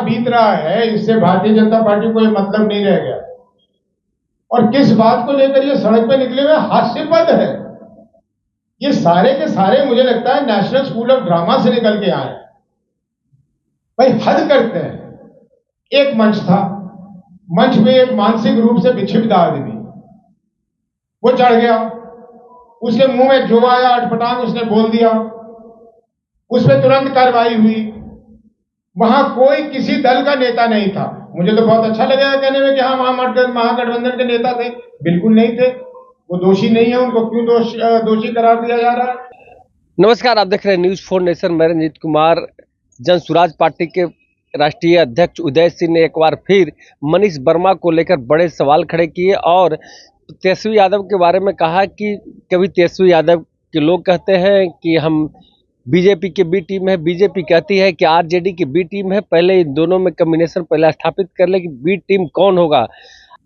बीत रहा है, इससे भारतीय जनता पार्टी को ये मतलब नहीं रह गया। और किस बात को लेकर ये सड़क पे निकले हुए हास्यास्पद है। ये सारे के सारे मुझे लगता है नेशनल स्कूल ऑफ ड्रामा से निकल के आए हैं। भाई हद करते हैं। एक मंच था, मंच पे एक मानसिक रूप से विक्षिप्त आदमी, वो चढ़ गया, उसके मुंह में जो आया अटपटांग उसने बोल दिया, उस पर तुरंत कार्रवाई हुई। वहां कोई किसी दल का नेता नहीं था। मुझे तो बहुत अच्छा लगेगा कहने में कि हाँ महागठबंधन के नेता थे, बिल्कुल नहीं थे। वो दोषी नहीं है, उनको क्यों दोषी करार दिया जा रहा है। नमस्कार, आप देख रहे हैं न्यूज़ 4 नेशन। मैं रंजीत कुमार। जन सुराज पार्टी के राष्ट्रीय अध्यक्ष उदय सिंह ने एक बार फिर मनीष वर्मा को लेकर बड़े सवाल खड़े किए और तेजस्वी यादव के बारे में कहा कि कभी तेजस्वी यादव के लोग कहते हैं कि हम बीजेपी की बी टीम है, बीजेपी कहती है कि आरजेडी की बी टीम है। पहले इन दोनों में कम्बिनेशन पहले स्थापित कर ले कि बी टीम कौन होगा।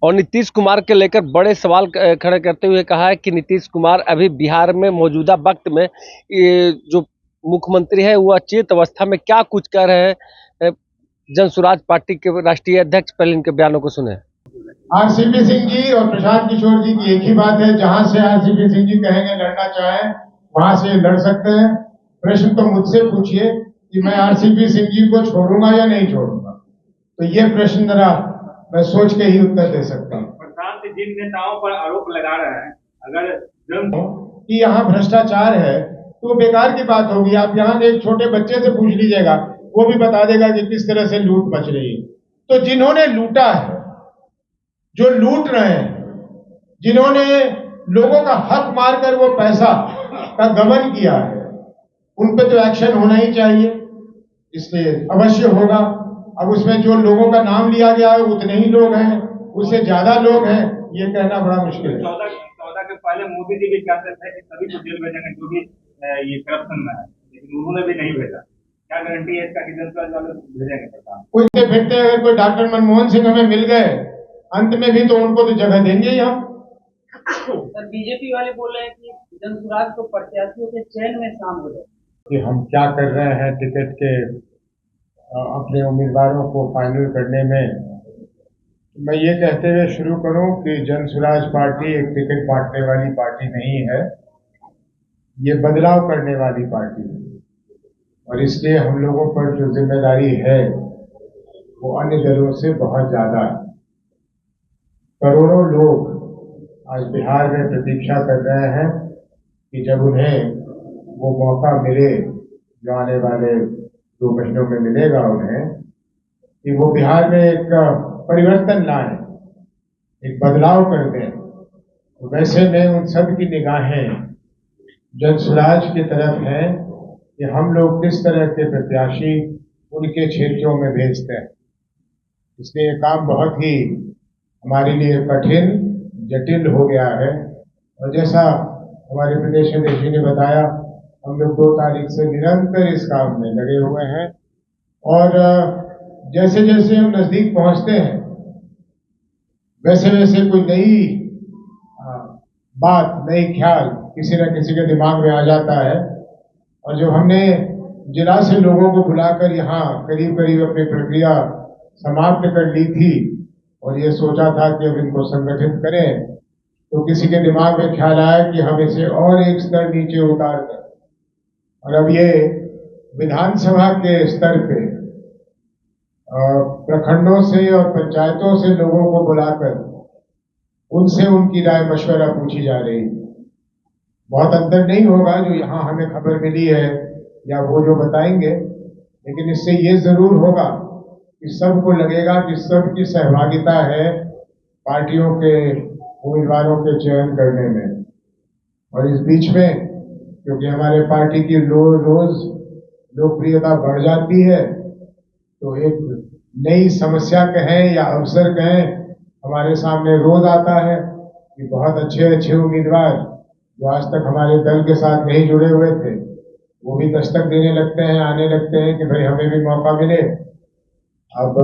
और नीतीश कुमार के लेकर बड़े सवाल खड़े करते हुए कहा है कि नीतीश कुमार अभी बिहार में मौजूदा वक्त में ये जो मुख्यमंत्री है वो अचेत अवस्था में क्या कुछ कह रहे हैं। जन सुराज पार्टी के राष्ट्रीय अध्यक्ष, पहले इनके बयानों को सुने। आरसीपी सिंह जी और प्रशांत किशोर जी की एक ही बात है, जहां से आरसीपी सिंह जी कहेंगे लड़ना चाहें वहां से लड़ सकते हैं। प्रश्न तो मुझसे पूछिए कि मैं आरसीपी सिंह जी को छोड़ूंगा या नहीं छोड़ूंगा, तो ये प्रश्न जरा मैं सोच के ही उत्तर दे सकता हूँ। प्रशांत जिन नेताओं पर आरोप लगा रहे हैं, अगर कि यहाँ भ्रष्टाचार है तो बेकार की बात होगी। आप यहाँ एक छोटे बच्चे से पूछ लीजिएगा, वो भी बता देगा कि किस तरह से लूट मच रही है। तो जिन्होंने लूटा है, जो लूट रहे हैं, जिन्होंने लोगों का हक मारकर वो पैसा का गबन किया है, उन पे तो एक्शन होना ही चाहिए, इसलिए अवश्य होगा। अब उसमें जो लोगों का नाम लिया गया है उतने ही लोग हैं, उससे ज्यादा लोग हैं, ये कहना बड़ा मुश्किल है। 14 के पहले मोदी जी भी कहते थे कि सभी को जेल भेजेंगे जो भी ये करप्शन में है, लेकिन उन्होंने भी नहीं भेजा। क्या गारंटी है इसका कि जनता वाले भेजेंगे सरकार? उनसे फिरते अगर कोई डॉक्टर मनमोहन सिंह हमें मिल गए अंत में भी, तो उनको तो जगह देंगे ही हम। सर, बीजेपी वाले बोल रहे हैं कि जनसुराज को प्रत्याशियों के चयन में शामिल हो जाए कि हम क्या कर रहे हैं टिकट के अपने उम्मीदवारों को फाइनल करने में। मैं ये कहते हुए शुरू करूं कि जन सुराज पार्टी एक टिकट बांटने वाली पार्टी नहीं है, ये बदलाव करने वाली पार्टी है। और इसलिए हम लोगों पर जो जिम्मेदारी है वो अन्य दलों से बहुत ज्यादा है। करोड़ों लोग आज बिहार में प्रतीक्षा कर रहे हैं कि जब उन्हें वो मौका मिले जो आने वाले 2 महीनों में मिलेगा उन्हें, कि वो बिहार में एक परिवर्तन लाएं, एक बदलाव कर दें। तो वैसे में उन सब की निगाहें जन सुराज की तरफ हैं कि हम लोग किस तरह के प्रत्याशी उनके क्षेत्रों में भेजते हैं। इसलिए ये काम बहुत ही हमारे लिए कठिन, जटिल हो गया है। और जैसा हमारे प्रदेश अध्यक्ष जी ने बताया, हम लोग 2 तारीख से निरंतर इस काम में लगे हुए हैं। और जैसे जैसे हम नजदीक पहुंचते हैं वैसे वैसे कोई नई बात, नई ख्याल किसी न किसी के दिमाग में आ जाता है। और जब हमने जिला से लोगों को बुलाकर यहाँ करीब करीब अपनी प्रक्रिया समाप्त कर ली थी और ये सोचा था कि अब इनको संगठित करें, तो किसी के दिमाग में ख्याल आया कि हम इसे और एक स्तर नीचे उतार दें और अब ये विधानसभा के स्तर पे प्रखंडों से और पंचायतों से लोगों को बुलाकर उनसे उनकी राय मशवरा पूछी जा रही है। बहुत अंतर नहीं होगा जो यहाँ हमें खबर मिली है या वो जो बताएंगे, लेकिन इससे ये जरूर होगा कि सबको लगेगा कि सबकी सहभागिता है पार्टियों के उम्मीदवारों के चयन करने में। और इस बीच में क्योंकि हमारे पार्टी की रोज लोकप्रियता बढ़ जाती है, तो एक नई समस्या कहें या अवसर कहें हमारे सामने रोज आता है कि बहुत अच्छे अच्छे उम्मीदवार जो आज तक हमारे दल के साथ नहीं जुड़े हुए थे, वो भी दस्तक देने लगते हैं, आने लगते हैं कि भाई हमें भी मौका मिले। अब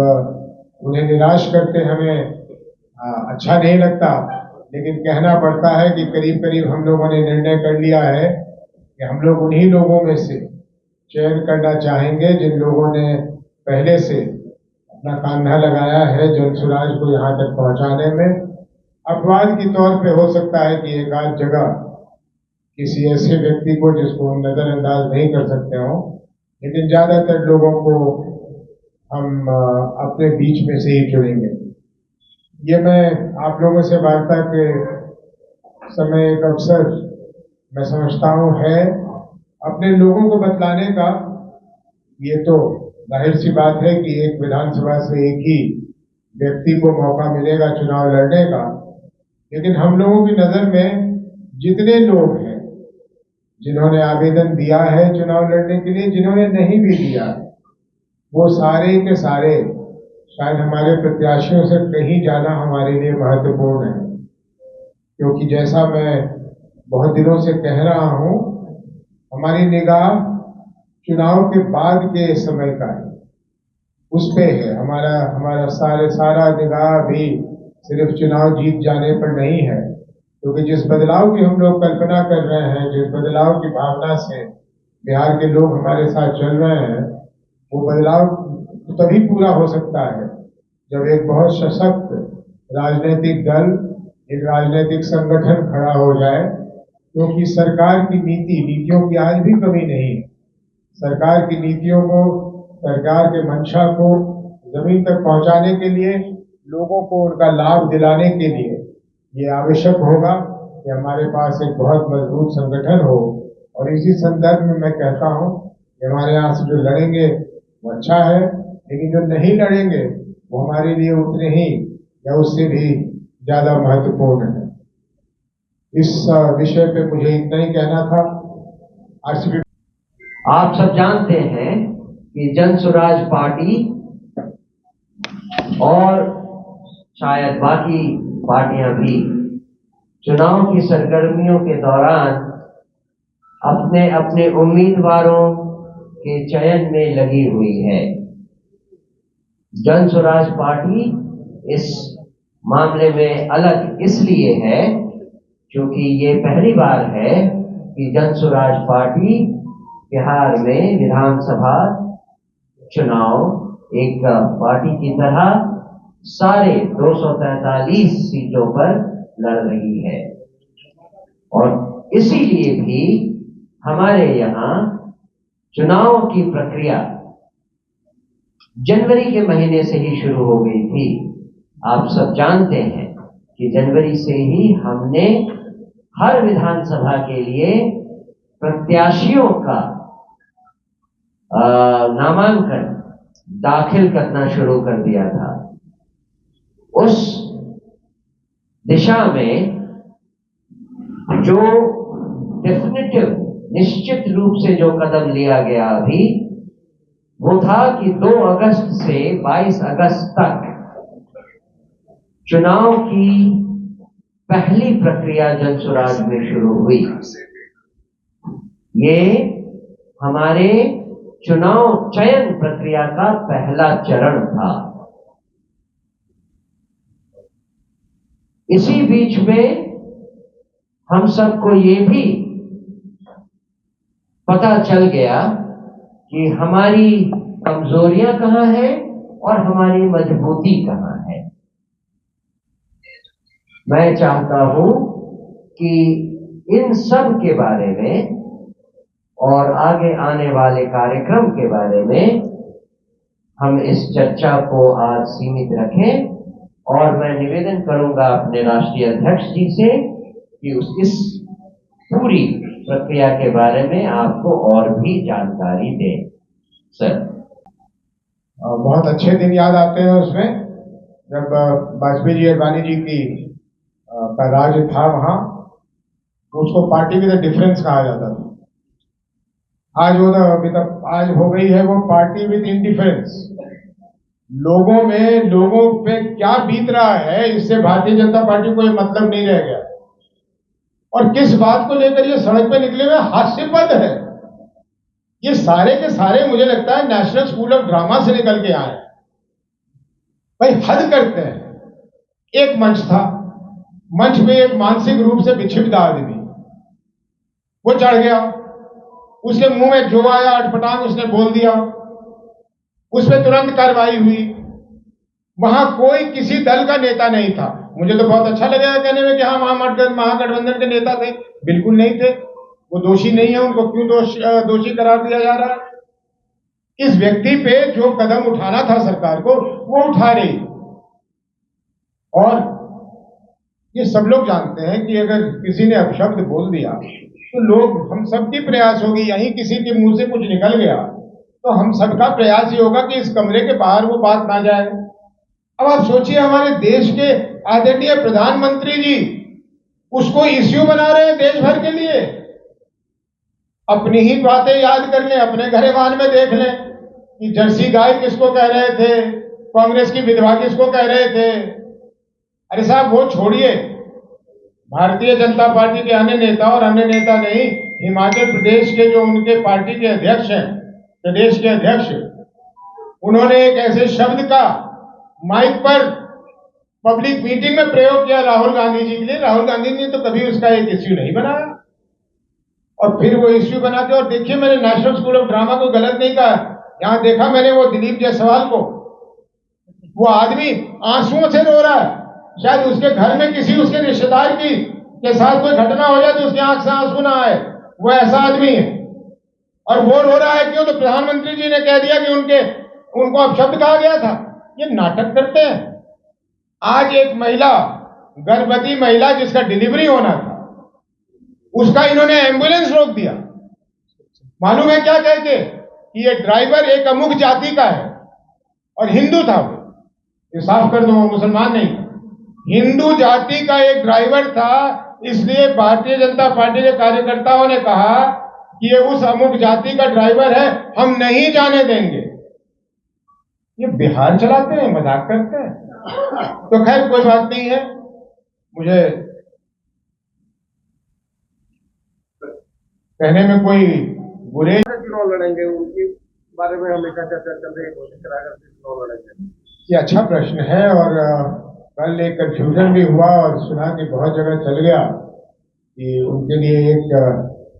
उन्हें निराश करते हमें अच्छा नहीं लगता, लेकिन कहना पड़ता है कि करीब करीब हम लोगों ने निर्णय कर लिया है कि हम लोग उन्हीं लोगों में से चयन करना चाहेंगे जिन लोगों ने पहले से अपना कान्हा लगाया है जनसुराज को यहाँ तक पहुँचाने में। अपवाद के तौर पे हो सकता है कि एक आध जगह किसी ऐसे व्यक्ति को जिसको हम नजरअंदाज नहीं कर सकते हो, लेकिन ज्यादातर लोगों को हम अपने बीच में से ही चुनेंगे। ये मैं आप लोगों से वार्ता के समय एक अवसर मैं समझता हूँ है अपने लोगों को बतलाने का। ये तो जाहिर सी बात है कि एक विधानसभा से एक ही व्यक्ति को मौका मिलेगा चुनाव लड़ने का, लेकिन हम लोगों की नजर में जितने लोग हैं जिन्होंने आवेदन दिया है चुनाव लड़ने के लिए, जिन्होंने नहीं भी दिया, वो सारे के सारे शायद हमारे प्रत्याशियों से कहीं ज्यादा हमारे लिए महत्वपूर्ण है। क्योंकि जैसा मैं बहुत दिनों से कह रहा हूं, हमारी निगाह चुनाव के बाद के समय का है, उस पे है हमारा सारा निगाह भी सिर्फ चुनाव जीत जाने पर नहीं है। क्योंकि जिस बदलाव की हम लोग कल्पना कर रहे हैं, जिस बदलाव की भावना से बिहार के लोग हमारे साथ चल रहे हैं, वो बदलाव तभी पूरा हो सकता है जब एक बहुत सशक्त राजनीतिक दल, एक राजनीतिक संगठन खड़ा हो जाए। क्योंकि सरकार की नीतियों की आज भी कमी नहीं है। सरकार की नीतियों को, सरकार के मंशा को जमीन तक पहुंचाने के लिए, लोगों को उनका लाभ दिलाने के लिए ये आवश्यक होगा कि हमारे पास एक बहुत मजबूत संगठन हो। और इसी संदर्भ में मैं कहता हूं कि हमारे यहाँ से जो लड़ेंगे वो अच्छा है, लेकिन जो नहीं लड़ेंगे वो हमारे लिए उतने ही या उससे भी ज्यादा महत्वपूर्ण है। इस विषय पे मुझे इतना ही कहना था। आरसीपी, आप सब जानते हैं कि जनसुराज पार्टी और शायद बाकी पार्टियां भी चुनाव की सरगर्मियों के दौरान अपने अपने उम्मीदवारों के चयन में लगी हुई है। जनसुराज पार्टी इस मामले में अलग इसलिए है क्योंकि ये पहली बार है कि जनसुराज पार्टी बिहार में विधानसभा चुनाव एक पार्टी की तरह सारे 243 सीटों पर लड़ रही है। और इसीलिए भी हमारे यहाँ चुनाव की प्रक्रिया जनवरी के महीने से ही शुरू हो गई थी। आप सब जानते हैं कि जनवरी से ही हमने हर विधानसभा के लिए प्रत्याशियों का नामांकन दाखिल करना शुरू कर दिया था। उस दिशा में जो डेफिनेटिव निश्चित रूप से जो कदम लिया गया अभी वो था कि 2 अगस्त से 22 अगस्त तक चुनाव की पहली प्रक्रिया जनसुराज में शुरू हुई। ये हमारे चुनाव चयन प्रक्रिया का पहला चरण था। इसी बीच में हम सबको ये भी पता चल गया कि हमारी कमजोरियां कहां हैं और हमारी मजबूती कहां है। मैं चाहता हूं कि इन सब के बारे में और आगे आने वाले कार्यक्रम के बारे में हम इस चर्चा को आज सीमित रखें। और मैं निवेदन करूंगा अपने राष्ट्रीय अध्यक्ष जी से कि इस पूरी प्रक्रिया के बारे में आपको और भी जानकारी दें। सर, बहुत अच्छे दिन याद आते हैं उसमें जब वाजपेयी जी अडवाणी जी की का राज था वहां, उसको पार्टी विद डिफरेंस कहा जाता था। आज हो गई है वो पार्टी विद इंडिफरेंस। लोगों पे क्या बीत रहा है इससे भारतीय जनता पार्टी को ये मतलब नहीं रह गया। और किस बात को लेकर ये सड़क पे निकले हुए हास्यपद है। ये सारे के सारे मुझे लगता है नेशनल स्कूल ऑफ ड्रामा से निकल के आए। भाई हद करते हैं। एक मंच था, मंच पे एक मानसिक रूप से विक्षिप्त आदमी वो चढ़ गया, उसके मुंह में जो आया अटपटांग उसने बोल दिया, उस पर तुरंत कार्रवाई हुई। वहां कोई किसी दल का नेता नहीं था। मुझे तो बहुत अच्छा लगेगा कहने में कि हाँ महागठबंधन के नेता थे, बिल्कुल नहीं थे। वो दोषी नहीं है, उनको क्यों दोषी करार दिया जा रहा है। इस व्यक्ति पे जो कदम उठाना था सरकार को वो उठा रही। और ये सब लोग जानते हैं कि अगर किसी ने अपशब्द बोल दिया तो लोग, हम सबकी प्रयास होगी, यहीं किसी के मुंह से कुछ निकल गया तो हम सबका प्रयास ये होगा कि इस कमरे के बाहर वो बात ना जाए। अब आप सोचिए, हमारे देश के आदरणीय प्रधानमंत्री जी उसको इश्यू बना रहे हैं देश भर के लिए। अपनी ही बातें याद कर लें, अपने घरेवान में देख लें कि जर्सी गाय किसको कह रहे थे, कांग्रेस की विधवा किसको कह रहे थे। अरे साहब वो छोड़िए, भारतीय जनता पार्टी के अन्य नेता, और अन्य नेता नहीं, हिमाचल प्रदेश के जो उनके पार्टी के अध्यक्ष हैं, प्रदेश के अध्यक्ष, उन्होंने एक ऐसे शब्द का माइक पर पब्लिक मीटिंग में प्रयोग किया राहुल गांधी जी के लिए। राहुल गांधी ने तो कभी उसका एक इश्यू नहीं बनाया, और फिर वो इश्यू बना के, और देखिए मैंने नेशनल स्कूल ऑफ ड्रामा को गलत नहीं कहा, यहां देखा मैंने वो दिलीप जायसवाल को, वो आदमी आंसुओं से रो रहा है। शायद उसके घर में किसी उसके रिश्तेदार की के साथ कोई घटना हो जाए तो उसकी आंख से आंसू ना आए, वो ऐसा आदमी है। और वो रो रहा है क्यों? तो प्रधानमंत्री जी ने कह दिया कि उनको अपशब्द कहा गया था। ये नाटक करते हैं। आज एक महिला, गर्भवती महिला जिसका डिलीवरी होना था, उसका इन्होंने एम्बुलेंस रोक दिया। मालूम है क्या कह के? कि ये ड्राइवर एक अमुक जाति का है और हिंदू था। वो, ये साफ कर दो, वो मुसलमान नहीं था, हिंदू जाति का एक ड्राइवर था। इसलिए भारतीय जनता पार्टी के कार्यकर्ताओं ने कहा कि ये उस अमुक जाति का ड्राइवर है, हम नहीं जाने देंगे। ये बिहार चलाते हैं, मजाक करते हैं। तो खैर कोई बात नहीं है, मुझे कहने में कोई बुरे। चुनाव लड़ेंगे, उनके बारे में हमेशा चर्चा चल रही है, चुनाव लड़ेंगे। ये अच्छा प्रश्न है, और कल एक कंफ्यूजन भी हुआ और सुना कि बहुत जगह चल गया कि उनके लिए एक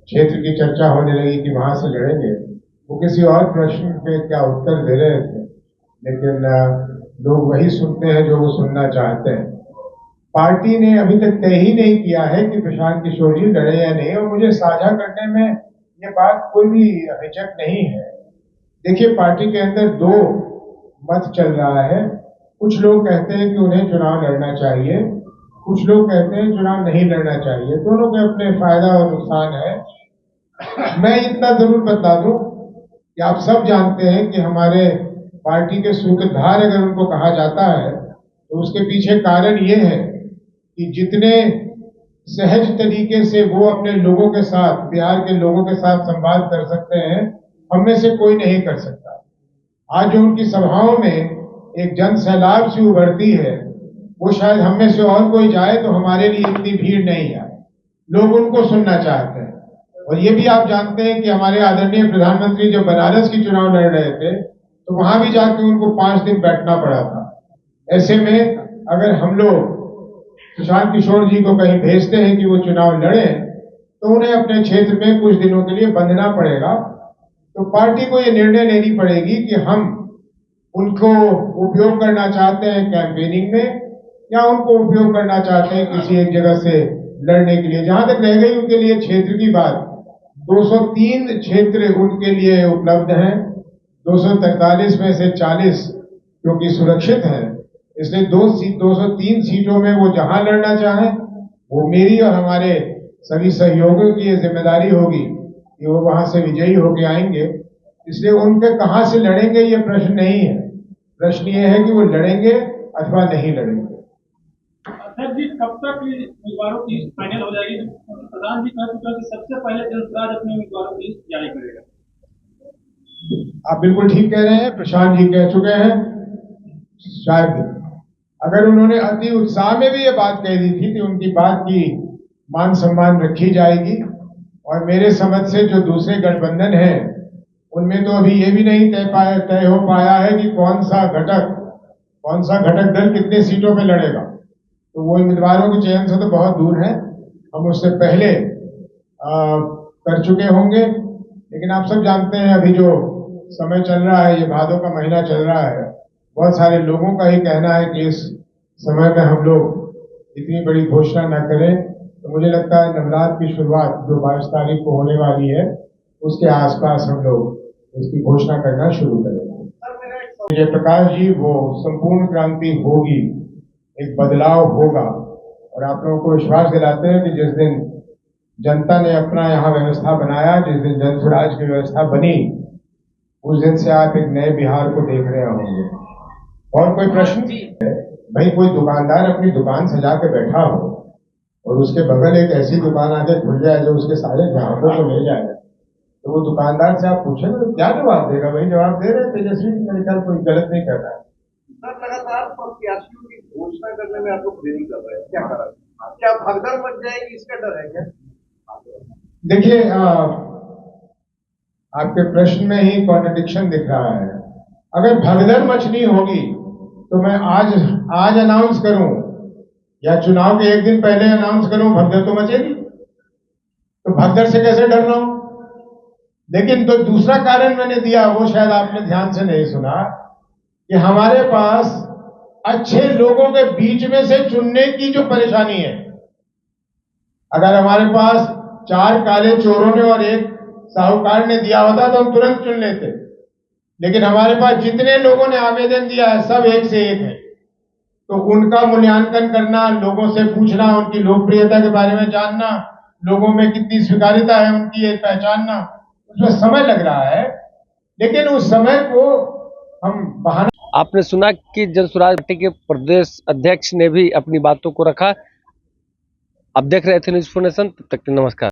क्षेत्र की चर्चा होने लगी कि वहां से लड़ेंगे। वो किसी और प्रश्न पे क्या उत्तर दे रहे थे, लेकिन लोग वही सुनते हैं जो वो सुनना चाहते हैं। पार्टी ने अभी तक तय ही नहीं किया है कि प्रशांत किशोर जी लड़े या नहीं, और मुझे साझा करने में ये बात कोई भी हिचक नहीं है। देखिए, पार्टी के अंदर दो मत चल रहा है। कुछ लोग कहते हैं कि उन्हें चुनाव लड़ना चाहिए, कुछ लोग कहते हैं चुनाव नहीं लड़ना चाहिए। दोनों के अपने फायदा और नुकसान है। मैं इतना जरूर बता दूं कि आप सब जानते हैं कि हमारे पार्टी के सूत्रधार अगर उनको कहा जाता है तो उसके पीछे कारण ये है कि जितने सहज तरीके से वो अपने लोगों के साथ, बिहार के लोगों के साथ संवाद कर सकते हैं, हम में से कोई नहीं कर सकता। आज जो उनकी सभाओं में एक जन सैलाब सी उभरती है, वो शायद हम में से और कोई जाए तो हमारे लिए इतनी भीड़ नहीं आए। लोग उनको सुनना चाहते हैं। और ये भी आप जानते हैं कि हमारे आदरणीय प्रधानमंत्री जब बनारस की चुनाव लड़ रहे थे तो वहां भी जाके उनको 5 दिन बैठना पड़ा था। ऐसे में अगर हम लोग प्रशांत किशोर जी को कहीं भेजते हैं कि वो चुनाव लड़े तो उन्हें अपने क्षेत्र में कुछ दिनों के लिए बंधना पड़ेगा। तो पार्टी को ये निर्णय लेनी पड़ेगी कि हम उनको उपयोग करना चाहते हैं कैंपेनिंग में, या उनको उपयोग करना चाहते हैं किसी एक जगह से लड़ने के लिए। जहां तक रह गई उनके लिए क्षेत्र की बात, 203 क्षेत्र उनके लिए उपलब्ध हैं। 243 में से 40 क्योंकि सुरक्षित है, इसलिए 203 सीटों में वो जहां लड़ना चाहें, वो मेरी और हमारे सभी सहयोगियों की ये जिम्मेदारी होगी कि वो वहां से विजयी होके आएंगे। इसलिए उनके कहां से लड़ेंगे ये प्रश्न नहीं है। प्रश्न ये है कि वो लड़ेंगे अथवा नहीं लड़ेंगे। सर जी, कब तक उम्मीदवारों की लिस्ट फाइनल हो जाएगी? प्रधान जी कह चुके कि सबसे पहले जनसुराज अपने उम्मीदवारों की लिस्ट जारी करेगा। आप बिल्कुल ठीक कह रहे हैं, प्रशांत जी कह चुके हैं। शायद अगर उन्होंने अति उत्साह में भी ये बात कह दी थी कि उनकी बात की मान सम्मान रखी जाएगी, और मेरे समझ से जो दूसरे गठबंधन है उनमें तो अभी ये भी नहीं तय हो पाया है कि कौन सा घटक दल कितने सीटों पे लड़ेगा। तो वो उम्मीदवारों के चयन से तो बहुत दूर है, हम उससे पहले कर चुके होंगे। लेकिन आप सब जानते हैं अभी जो समय चल रहा है, ये भादों का महीना चल रहा है, बहुत सारे लोगों का ही कहना है कि इस समय में हम लोग इतनी बड़ी घोषणा न करें, तो मुझे लगता है नवरात्र की शुरुआत जो 22 तारीख को होने वाली है उसके आसपास हम लोग इसकी घोषणा करना शुरू करेंगे। जयप्रकाश जी, वो संपूर्ण क्रांति होगी, एक बदलाव होगा, और आप लोगों को विश्वास दिलाते हैं कि जिस दिन जनता ने अपना यहाँ व्यवस्था बनाया, जिस दिन जन स्वराज की व्यवस्था बनी, उस दिन से आप एक नए बिहार को देख रहे होंगे। और कोई प्रश्न है भाई, कोई दुकानदार अपनी दुकान सजा के बैठा हो और उसके बगल एक ऐसी दुकान आके खुल जाए जो उसके सारे ग्राहकों को ले जाए, तो वो दुकानदार से आप पूछेंगे तो क्या जवाब देगा? भाई जवाब दे रहे तेजस्वी जी, मेरे ख्याल कोई गलत नहीं कर रहा है। सर, लगातार प्रत्याशियों की घोषणा करने में आप लोग देरी कर रहे हैं, क्या कर रहे हैं? क्या भगदड़ मच जाएगी, इसका डर है क्या? देखिए, आपके प्रश्न में ही कॉन्ट्रडिक्शन दिख रहा है। अगर भगदड़ मचनी होगी तो मैं आज अनाउंस करूं या चुनाव के एक दिन पहले अनाउंस करूं, भगदड़ तो मचेगी। तो भगदड़ से कैसे डरना हो? लेकिन तो दूसरा कारण मैंने दिया, वो शायद आपने ध्यान से नहीं सुना, कि हमारे पास अच्छे लोगों के बीच में से चुनने की जो परेशानी है। अगर हमारे पास 4 काले चोरों ने और एक साहूकार ने दिया होता तो हम तुरंत चुन लेते, लेकिन हमारे पास जितने लोगों ने आवेदन दिया है सब एक से एक है। तो उनका मूल्यांकन करना, लोगों से पूछना, उनकी लोकप्रियता के बारे में जानना, लोगों में कितनी स्वीकार्यता है उनकी, ये पहचानना, उसमें समय लग रहा है। लेकिन उस समय को हम बहाना। आपने सुना कि जन स्वराज पार्टी के प्रदेश अध्यक्ष ने भी अपनी बातों को रखा। अब देख रहे थे न्यूज़4 नेशन, तब तक के नमस्कार।